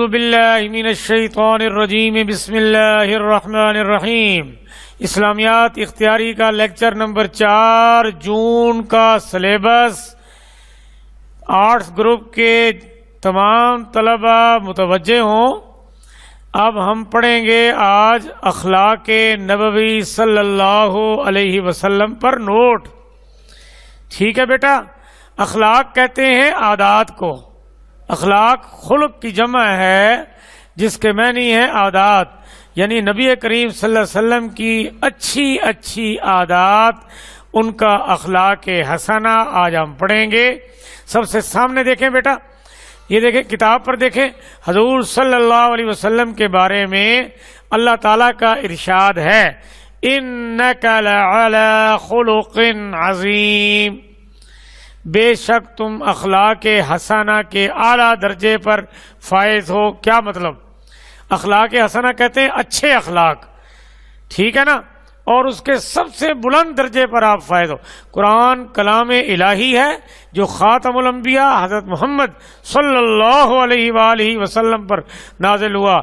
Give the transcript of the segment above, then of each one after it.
باللہ من الشیطان الرجیم بسم اللہ الرحمن الرحیم۔ اسلامیات اختیاری کا لیکچر نمبر 4 جون کا سلیبس آرٹس گروپ کے تمام طلبہ متوجہ ہوں۔ اب ہم پڑھیں گے آج اخلاق نبوی صلی اللہ علیہ وسلم پر نوٹ۔ ٹھیک ہے بیٹا، اخلاق کہتے ہیں عادات کو۔ اخلاق خلق کی جمع ہے جس کے معنی ہے عادات، یعنی نبی کریم صلی اللہ علیہ وسلم کی اچھی عادات، ان کا اخلاق حسنہ آج ہم پڑھیں گے۔ سب سے سامنے دیکھیں بیٹا، یہ دیکھیں کتاب پر دیکھیں، حضور صلی اللہ علیہ وسلم کے بارے میں اللہ تعالیٰ کا ارشاد ہے، اِنَّكَ لَعَلَىٰ خُلُقٍ عَظِيمٍ، بے شک تم اخلاق حسنہ کے اعلیٰ درجے پر فائز ہو۔ کیا مطلب؟ اخلاق حسنہ کہتے ہیں اچھے اخلاق، ٹھیک ہے نا، اور اس کے سب سے بلند درجے پر آپ فائز ہو۔ قرآن کلام الہی ہے جو خاتم الانبیاء حضرت محمد صلی اللہ علیہ وآلہ وسلم پر نازل ہوا۔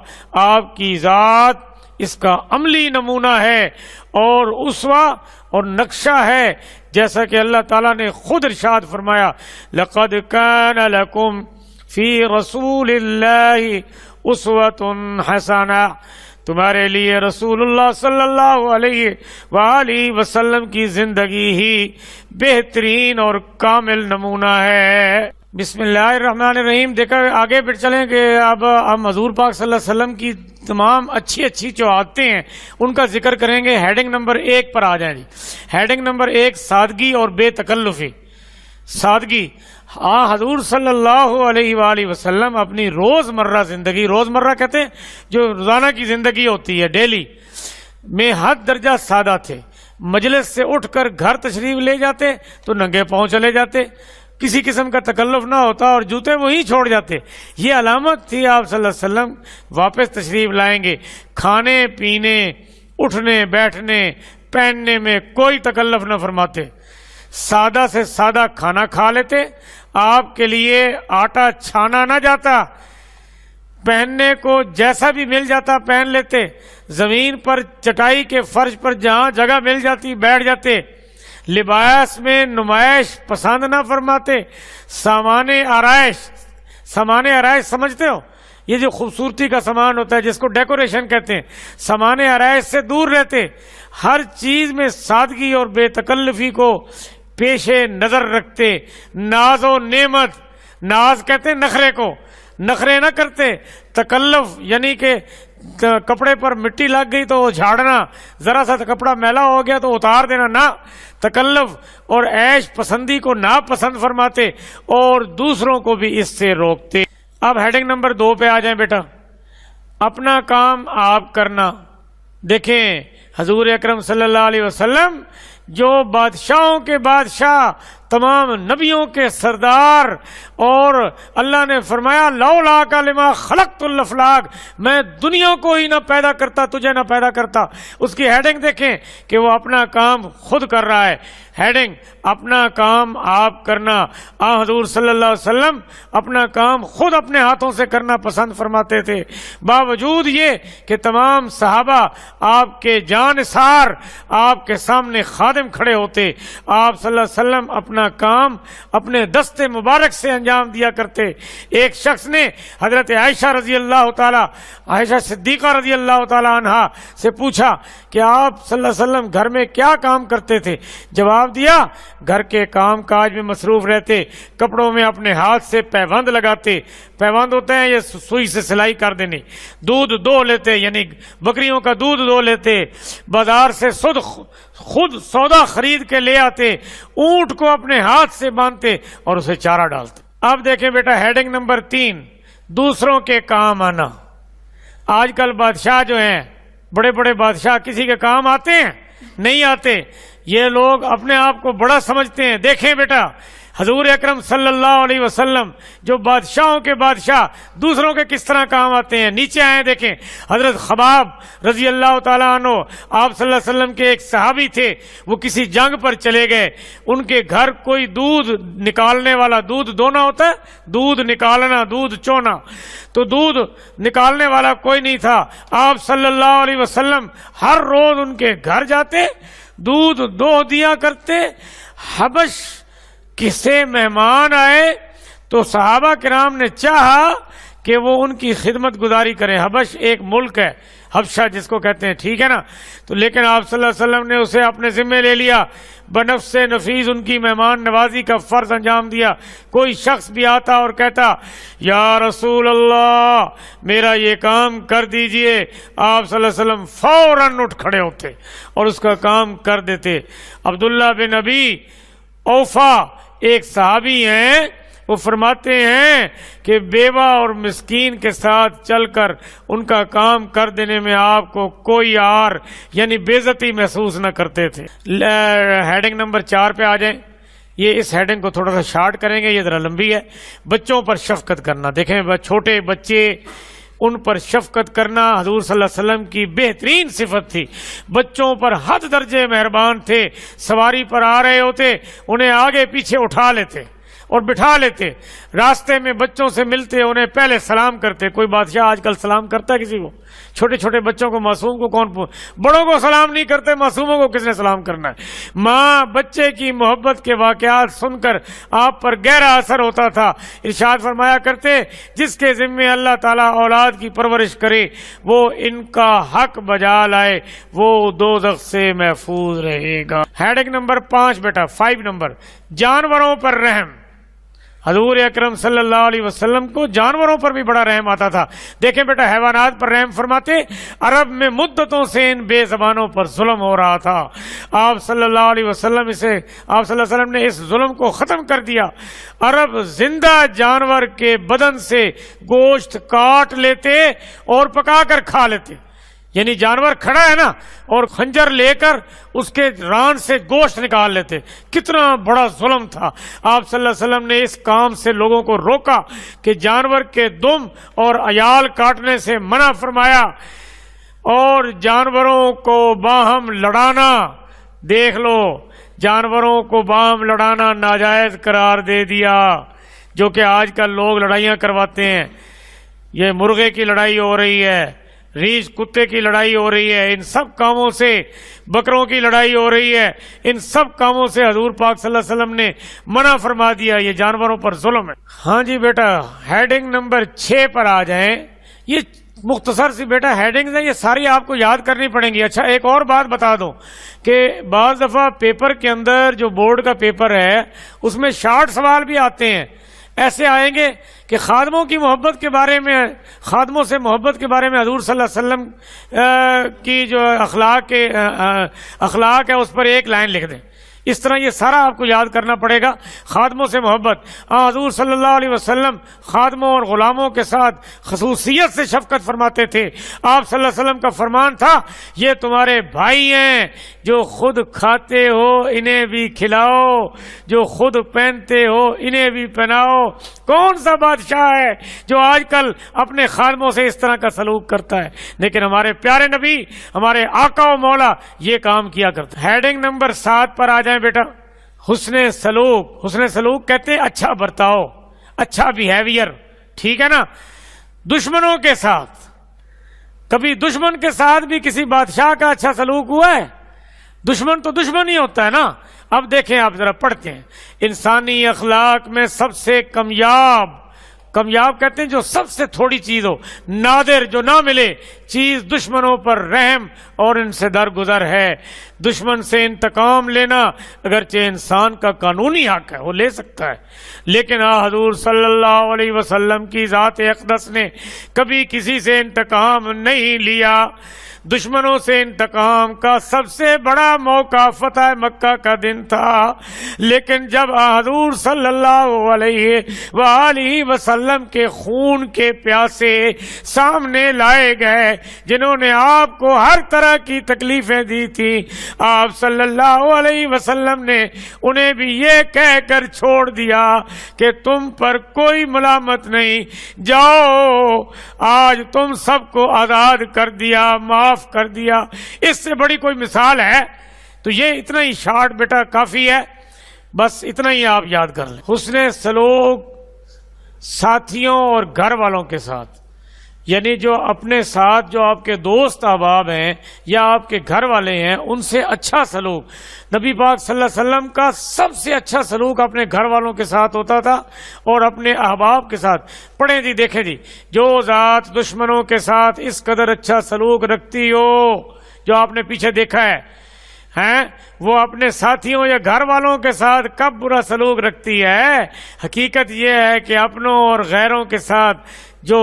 آپ کی ذات اس کا عملی نمونہ ہے اور اسوہ اور نقشہ ہے، جیسا کہ اللہ تعالیٰ نے خود ارشاد فرمایا، لَقَدْ كَانَ لَكُمْ فِي رَسُولِ اللَّهِ أُسْوَةٌ حَسَنَةٌ، تمہارے لیے رسول اللہ صلی اللہ علیہ وآلہ وسلم کی زندگی ہی بہترین اور کامل نمونہ ہے۔ بسم اللہ الرحمن الرحیم۔ دیکھا آگے پھر چلیں کہ اب ہم حضور پاک صلی اللہ علیہ وسلم کی تمام اچھی جو عادتیں ہیں ان کا ذکر کریں گے۔ ہیڈنگ نمبر 1 پر آ جائیں جی۔ ہیڈنگ نمبر 1، سادگی اور بے تکلفی۔ سادگی، حضور صلی اللہ علیہ وآلہ وسلم اپنی روزمرہ زندگی، روزمرہ کہتے ہیں جو روزانہ کی زندگی ہوتی ہے، ڈیلی میں حد درجہ سادہ تھے۔ مجلس سے اٹھ کر گھر تشریف لے جاتے تو ننگے پاؤں چلے جاتے، کسی قسم کا تکلف نہ ہوتا اور جوتے وہیں چھوڑ جاتے۔ یہ علامت تھی آپ صلی اللہ علیہ وسلم واپس تشریف لائیں گے۔ کھانے پینے، اٹھنے بیٹھنے پہننے میں کوئی تکلف نہ فرماتے، سادہ سے سادہ کھانا کھا لیتے۔ آپ کے لیے آٹا چھانا نہ جاتا، پہننے کو جیسا بھی مل جاتا پہن لیتے، زمین پر چٹائی کے فرش پر جہاں جگہ مل جاتی بیٹھ جاتے۔ لباس میں نمائش پسند نہ فرماتے۔ سامان آرائش سمجھتے ہو؟ یہ جو خوبصورتی کا سامان ہوتا ہے جس کو ڈیکوریشن کہتے ہیں، سامان آرائش سے دور رہتے۔ ہر چیز میں سادگی اور بے تکلفی کو پیش نظر رکھتے۔ ناز و نعمت، ناز کہتے ہیں نخرے کو، نخرے نہ کرتے۔ تکلف یعنی کہ کپڑے پر مٹی لگ گئی تو جھاڑنا، ذرا سا کپڑا میلا ہو گیا تو اتار دینا، نہ۔ تکلف اور عیش پسندی کو ناپسند فرماتے اور دوسروں کو بھی اس سے روکتے۔ اب ہیڈنگ نمبر 2 پہ آ جائیں بیٹا، اپنا کام آپ کرنا۔ دیکھیں حضور اکرم صلی اللہ علیہ وسلم جو بادشاہوں کے بادشاہ، تمام نبیوں کے سردار، اور اللہ نے فرمایا لولاک لما خلقت الافلاک، میں دنیا کو ہی نہ پیدا کرتا، تجھے نہ پیدا کرتا۔ اس کی ہیڈنگ دیکھیں کہ وہ اپنا کام خود کر رہا ہے۔ ہیڈنگ، اپنا کام آپ کرنا۔ حضور صلی اللہ علیہ وسلم اپنا کام خود اپنے ہاتھوں سے کرنا پسند فرماتے تھے، باوجود یہ کہ تمام صحابہ آپ کے جانثار آپ کے سامنے خادم کھڑے ہوتے۔ آپ صلی اللہ علیہ وسلم اپنا کام اپنے دست مبارک سے انجام دیا کرتے۔ ایک شخص نے حضرت عائشہ رضی اللہ تعالی، عائشہ صدیقہ رضی اللہ تعالی عنہا سے پوچھا کہ آپ صلی اللہ علیہ وسلم گھر میں کیا کام کرتے تھے؟ جواب دیا، گھر کے کام کاج میں مصروف رہتے، کپڑوں میں اپنے ہاتھ سے پیوند لگاتے۔ پیوند ہوتے ہیں یہ سوئی سے سلائی کر دینے۔ دودھ دو لیتے، یعنی بکریوں کا دودھ دو لیتے۔ بازار سے خود سودا خرید کے لے آتے، اونٹ کو اپنے ہاتھ سے باندھتے اور اسے چارہ ڈالتے۔ اب دیکھیں بیٹا ہیڈنگ نمبر 3، دوسروں کے کام آنا۔ آج کل بادشاہ جو ہیں، بڑے بڑے بادشاہ، کسی کے کام آتے ہیں؟ نہیں آتے۔ یہ لوگ اپنے آپ کو بڑا سمجھتے ہیں۔ دیکھیں بیٹا حضور اکرم صلی اللہ علیہ وسلم جو بادشاہوں کے بادشاہ دوسروں کے کس طرح کام آتے ہیں. نیچے آئے دیکھیں, حضرت خباب رضی اللہ تعالیٰ عنہ آپ صلی اللہ علیہ وسلم کے ایک صحابی تھے, وہ کسی جنگ پر چلے گئے, ان کے گھر کوئی دودھ نکالنے والا, دودھ دونا ہوتا ہے, دودھ نکالنا, دودھ چونا, تو دودھ نکالنے والا کوئی نہیں تھا. آپ صلی اللہ علیہ وسلم ہر روز ان کے گھر جاتے, دودھ دو دیا کرتے. حبش کسے مہمان آئے تو صحابہ کرام نے چاہا کہ وہ ان کی خدمت گزاری کریں. حبش ایک ملک ہے, حبشہ جس کو کہتے ہیں, ٹھیک ہے نا. تو لیکن آپ صلی اللہ علیہ وسلم نے اسے اپنے ذمے لے لیا, بنفس نفیس ان کی مہمان نوازی کا فرض انجام دیا. کوئی شخص بھی آتا اور کہتا یا رسول اللہ میرا یہ کام کر دیجئے, آپ صلی اللہ علیہ وسلم فوراً اٹھ کھڑے ہوتے اور اس کا کام کر دیتے. عبداللہ بن ابی اوفا ایک صحابی ہیں, وہ فرماتے ہیں کہ بیوہ اور مسکین کے ساتھ چل کر ان کا کام کر دینے میں آپ کو کوئی عار یعنی بے عزتی محسوس نہ کرتے تھے. ہیڈنگ نمبر 4 پہ آ جائیں. یہ اس ہیڈنگ کو تھوڑا سا شارٹ کریں گے, یہ ذرا لمبی ہے. بچوں پر شفقت کرنا. دیکھیں چھوٹے بچے, ان پر شفقت کرنا حضور صلی اللہ علیہ وسلم کی بہترین صفت تھی. بچوں پر حد درجے مہربان تھے. سواری پر آ رہے ہوتے انہیں آگے پیچھے اٹھا لیتے اور بٹھا لیتے. راستے میں بچوں سے ملتے انہیں پہلے سلام کرتے. کوئی بادشاہ آج کل سلام کرتا ہے کسی کو؟ چھوٹے چھوٹے بچوں کو, معصوم کو کون, بڑوں کو سلام نہیں کرتے, معصوموں کو کس نے سلام کرنا ہے؟ ماں بچے کی محبت کے واقعات سن کر آپ پر گہرا اثر ہوتا تھا. ارشاد فرمایا کرتے جس کے ذمے اللہ تعالیٰ اولاد کی پرورش کرے وہ ان کا حق بجا لائے وہ دوزخ سے محفوظ رہے گا. ہیڈنگ نمبر 5 بیٹا, 5 نمبر, جانوروں پر رحم. حضور اکرم صلی اللہ علیہ وسلم کو جانوروں پر بھی بڑا رحم آتا تھا. دیکھیں بیٹا, حیوانات پر رحم فرماتے. عرب میں مدتوں سے ان بے زبانوں پر ظلم ہو رہا تھا. آپ صلی اللہ علیہ وسلم نے اس ظلم کو ختم کر دیا. عرب زندہ جانور کے بدن سے گوشت کاٹ لیتے اور پکا کر کھا لیتے. یعنی جانور کھڑا ہے نا, اور خنجر لے کر اس کے ران سے گوشت نکال لیتے. کتنا بڑا ظلم تھا. آپ صلی اللہ علیہ وسلم نے اس کام سے لوگوں کو روکا کہ جانور کے دم اور عیال کاٹنے سے منع فرمایا. اور جانوروں کو باہم لڑانا, دیکھ لو, جانوروں کو باہم لڑانا ناجائز قرار دے دیا, جو کہ آج کل لوگ لڑائیاں کرواتے ہیں. یہ مرغے کی لڑائی ہو رہی ہے, ریچھ کتے کی لڑائی ہو رہی ہے, ان سب کاموں سے, بکروں کی لڑائی ہو رہی ہے, ان سب کاموں سے حضور پاک صلی اللہ علیہ وسلم نے منع فرما دیا. یہ جانوروں پر ظلم ہے. ہاں جی بیٹا, ہیڈنگ نمبر 6 پر آ جائیں. یہ مختصر سی بیٹا ہیڈنگز ہیں, یہ ساری آپ کو یاد کرنی پڑیں گی. اچھا ایک اور بات بتا دوں کہ بعض دفعہ پیپر کے اندر جو بورڈ کا پیپر ہے اس میں شارٹ سوال بھی آتے ہیں. ایسے آئیں گے کہ خادموں کی محبت کے بارے میں, خادموں سے محبت کے بارے میں حضور صلی اللہ علیہ وسلم کی جو اخلاق ہے اس پر ایک لائن لکھ دیں. اس طرح یہ سارا آپ کو یاد کرنا پڑے گا. خادموں سے محبت. حضور صلی اللہ علیہ وسلم خادموں اور غلاموں کے ساتھ خصوصیت سے شفقت فرماتے تھے. آپ صلی اللہ علیہ وسلم کا فرمان تھا یہ تمہارے بھائی ہیں, جو خود کھاتے ہو انہیں بھی کھلاؤ, جو خود پہنتے ہو انہیں بھی پہناؤ. کون سا بادشاہ ہے جو آج کل اپنے خادموں سے اس طرح کا سلوک کرتا ہے؟ لیکن ہمارے پیارے نبی, ہمارے آقا و مولا یہ کام کیا کرتے. ہیڈنگ نمبر 7 پر آ جائیں بیٹا, حسن سلوک. حسن سلوک کہتے ہیں اچھا برتاؤ, اچھا بیہیویئر, ٹھیک ہے نا. دشمنوں کے ساتھ, کبھی دشمن کے ساتھ بھی کسی بادشاہ کا اچھا سلوک ہوا ہے؟ دشمن تو دشمن ہی ہوتا ہے نا. اب دیکھیں, آپ ذرا پڑھتے ہیں. انسانی اخلاق میں سب سے کامیاب کہتے ہیں جو سب سے تھوڑی چیز ہو, نادر جو نہ ملے چیز, دشمنوں پر رحم اور ان سے درگزر ہے. دشمن سے انتقام لینا اگرچہ انسان کا قانونی حق ہے, وہ لے سکتا ہے, لیکن حضور صلی اللہ علیہ وسلم کی ذات اقدس نے کبھی کسی سے انتقام نہیں لیا. دشمنوں سے انتقام کا سب سے بڑا موقع فتح مکہ کا دن تھا, لیکن جب حضور صلی اللہ علیہ وآلہ وسلم کے خون کے پیاسے سامنے لائے گئے, جنہوں نے آپ کو ہر طرح طرح کی تکلیفیں دی تھی، آپ صلی اللہ علیہ وسلم نے انہیں بھی یہ کہہ کر چھوڑ دیا کہ تم پر کوئی ملامت نہیں، جاؤ آج تم سب کو آزاد کر دیا، معاف کر دیا۔ اس سے بڑی کوئی مثال ہے؟ تو یہ اتنا ہی شارٹ بیٹا کافی ہے، بس اتنا ہی آپ یاد کر لیں۔ حسن سلوک ساتھیوں اور گھر والوں کے ساتھ، یعنی جو اپنے ساتھ جو آپ کے دوست احباب ہیں یا آپ کے گھر والے ہیں ان سے اچھا سلوک۔ نبی پاک صلی اللہ علیہ وسلم کا سب سے اچھا سلوک اپنے گھر والوں کے ساتھ ہوتا تھا اور اپنے احباب کے ساتھ۔ پڑھیں جی، دیکھیں جی، جو ذات دشمنوں کے ساتھ اس قدر اچھا سلوک رکھتی ہو، جو آپ نے پیچھے دیکھا ہے وہ اپنے ساتھیوں یا گھر والوں کے ساتھ کب برا سلوک رکھتی ہے؟ حقیقت یہ ہے کہ اپنوں اور غیروں کے ساتھ جو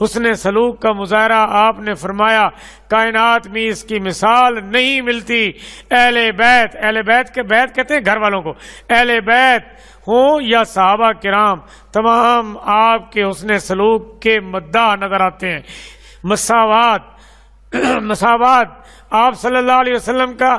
حسن سلوک کا مظاہرہ آپ نے فرمایا، کائنات میں اس کی مثال نہیں ملتی۔ اہل بیت کے بیت کہتے ہیں گھر والوں کو، اہل بیت ہوں یا صحابہ کرام، تمام آپ کے حسن سلوک کے مداح نظر آتے ہیں۔ مساوات آپ صلی اللہ علیہ وسلم کا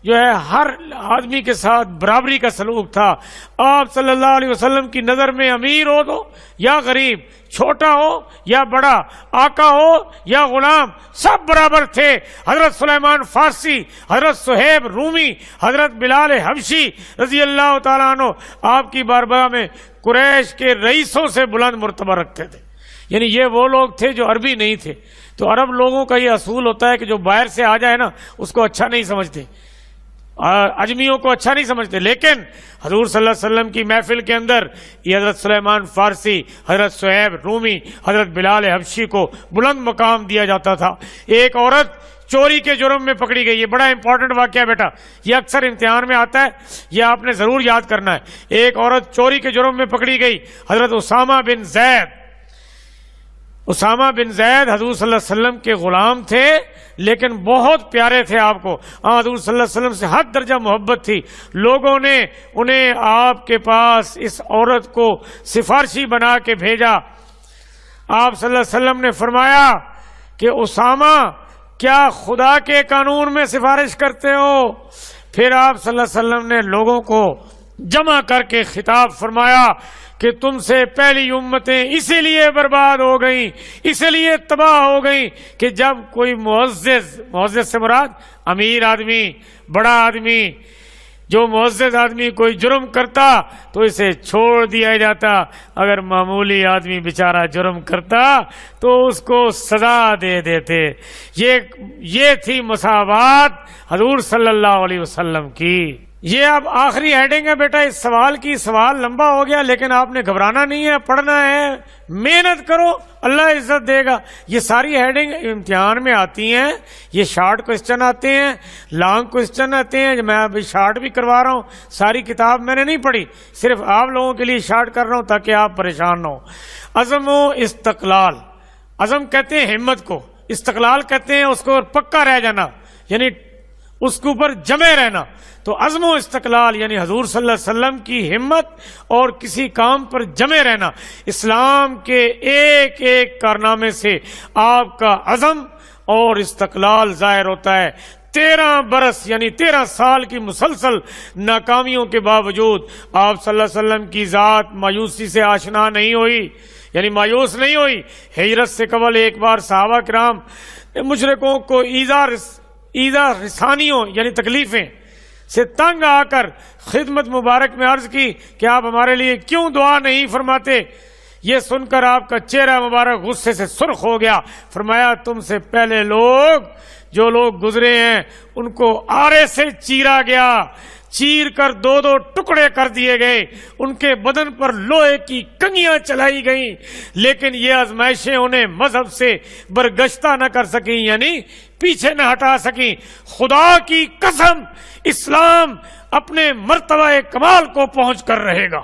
جو ہے ہر آدمی کے ساتھ برابری کا سلوک تھا۔ آپ صلی اللہ علیہ وسلم کی نظر میں امیر ہو تو یا غریب، چھوٹا ہو یا بڑا، آقا ہو یا غلام، سب برابر تھے۔ حضرت سلیمان فارسی، حضرت صہیب رومی، حضرت بلال حبشی رضی اللہ تعالیٰ عنہ آپ کی بارگاہ میں قریش کے رئیسوں سے بلند مرتبہ رکھتے تھے۔ یعنی یہ وہ لوگ تھے جو عربی نہیں تھے۔ تو عرب لوگوں کا یہ اصول ہوتا ہے کہ جو باہر سے آ جائے نا اس کو اچھا نہیں سمجھتے، اجمیوں کو اچھا نہیں سمجھتے، لیکن حضور صلی اللہ علیہ وسلم کی محفل کے اندر یہ حضرت سلیمان فارسی، حضرت صہیب رومی، حضرت بلال حبشی کو بلند مقام دیا جاتا تھا۔ ایک عورت چوری کے جرم میں پکڑی گئی، یہ بڑا امپورٹنٹ واقعہ ہے بیٹا، یہ اکثر امتحان میں آتا ہے، یہ آپ نے ضرور یاد کرنا ہے۔ ایک عورت چوری کے جرم میں پکڑی گئی، حضرت اسامہ بن زید حضور صلی اللہ علیہ وسلم کے غلام تھے لیکن بہت پیارے تھے آپ کو، حضور صلی اللہ علیہ وسلم سے حد درجہ محبت تھی۔ لوگوں نے انہیں آپ کے پاس اس عورت کو سفارشی بنا کے بھیجا۔ آپ صلی اللہ علیہ وسلم نے فرمایا کہ اسامہ کیا خدا کے قانون میں سفارش کرتے ہو؟ پھر آپ صلی اللہ علیہ وسلم نے لوگوں کو جمع کر کے خطاب فرمایا کہ تم سے پہلی امتیں اسی لیے برباد ہو گئیں، اسی لیے تباہ ہو گئیں کہ جب کوئی معزز سے مراد امیر آدمی، بڑا آدمی، جو معزز آدمی کوئی جرم کرتا تو اسے چھوڑ دیا جاتا، اگر معمولی آدمی بیچارہ جرم کرتا تو اس کو سزا دے دیتے۔ یہ تھی مساوات حضور صلی اللہ علیہ وسلم کی۔ یہ اب آخری ہیڈنگ ہے بیٹا اس سوال کی، سوال لمبا ہو گیا لیکن آپ نے گھبرانا نہیں ہے، پڑھنا ہے، محنت کرو، اللہ عزت دے گا۔ یہ ساری ہیڈنگ امتحان میں آتی ہیں، یہ شارٹ کوسچن آتے ہیں، لانگ کوسچن آتے ہیں۔ میں ابھی شارٹ بھی کروا رہا ہوں، ساری کتاب میں نے نہیں پڑھی، صرف آپ لوگوں کے لیے شارٹ کر رہا ہوں تاکہ آپ پریشان نہ ہو۔ عزم و استقلال، عزم کہتے ہیں ہمت کو، استقلال کہتے ہیں اس کو پکا رہ جانا، یعنی اس کے اوپر جمے رہنا۔ تو عزم و استقلال یعنی حضور صلی اللہ علیہ وسلم کی ہمت اور کسی کام پر جمے رہنا۔ اسلام کے ایک ایک کارنامے سے آپ کا عزم اور استقلال ظاہر ہوتا ہے۔ 13 برس یعنی 13 سال کی مسلسل ناکامیوں کے باوجود آپ صلی اللہ علیہ وسلم کی ذات مایوسی سے آشنا نہیں ہوئی، یعنی مایوس نہیں ہوئی۔ ہجرت سے قبل ایک بار صحابہ کرام مشرکوں کو ایذا رسانیوں یعنی تکلیفیں سے تنگ آ کر خدمت مبارک میں عرض کی کہ آپ ہمارے لیے کیوں دعا نہیں فرماتے؟ یہ سن کر آپ کا چہرہ مبارک غصے سے سرخ ہو گیا۔ فرمایا تم سے پہلے جو لوگ گزرے ہیں ان کو آرے سے چیرا گیا، چیر کر 2 ٹکڑے کر دیے گئے، ان کے بدن پر لوہے کی کنگیاں چلائی گئیں، لیکن یہ آزمائشیں انہیں مذہب سے برگشتہ نہ کر سکیں، یعنی پیچھے نہ ہٹا سکیں۔ خدا کی قسم اسلام اپنے مرتبہ کمال کو پہنچ کر رہے گا۔